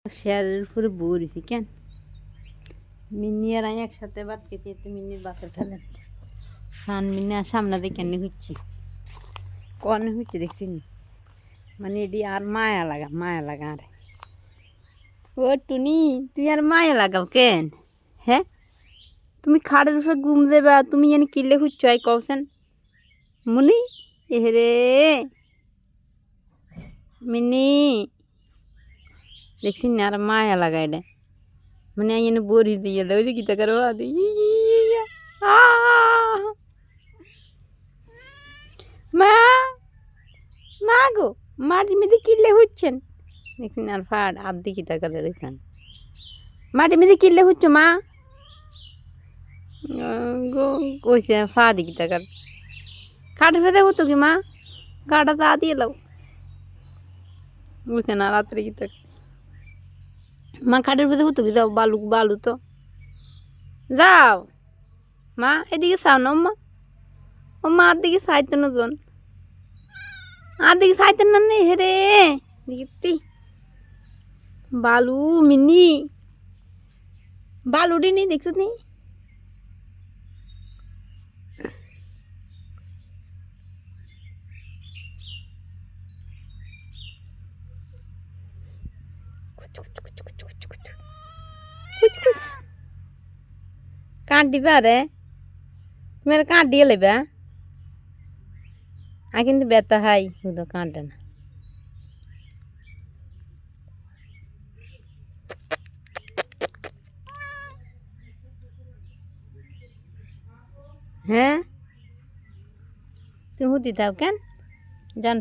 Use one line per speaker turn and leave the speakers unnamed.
শেয়ারের উপরে বড়িছি কেন মিনি আর আমি একসাথে ভাত খেতে তো মিনির বাতে ফেলেন সান মিনি আর সামনে দিয়ে কেন হচ্ছে কন হচ্ছে দেখছি মানে এটি আর মায়া লাগা আর ও টুনি তুই আর মায়া লাগাও কেন হ্যাঁ তুমি খাটের উপরে ঘুম দেবে আর তুমি জানি কিনলে খুঁজছো আই কওছেন মুনি এহেরে মিনি দেখছি না আর মায়া লাগাই দে মানে এনে বড়ি দিয়ে দেয় ওই যে গীতা করো মা মা গো মাটির মধ্যে কিনলে হচ্ছেন দেখছেন আর ফাট আর্ধি গীতা করে দেখেন মাটির মধ্যে কিনলে হচ্ছ মা গো কইছে ফা দি গীতা কর খাটের ভেতরে হতো কি মা গাটা তা দিয়ে দাও বুঝছে না রাত্রে গীতা মা খাটের ভেতরে হতো কি যাও বালু তো যাও মা এদিকে চাও না ও মা আর দিকে চাইতো না জন আর দিকে চাইতেন না নে হেরে দেখি বালু মিনি বালু ডিনি দেখছো নি কাট দিবা রে তুমি আর কাট দিয়ে লেবা আর কিন্তু ব্যথা হাই শুধু কাটে না হ্যাঁ তুমি হুতি থাও কেন জান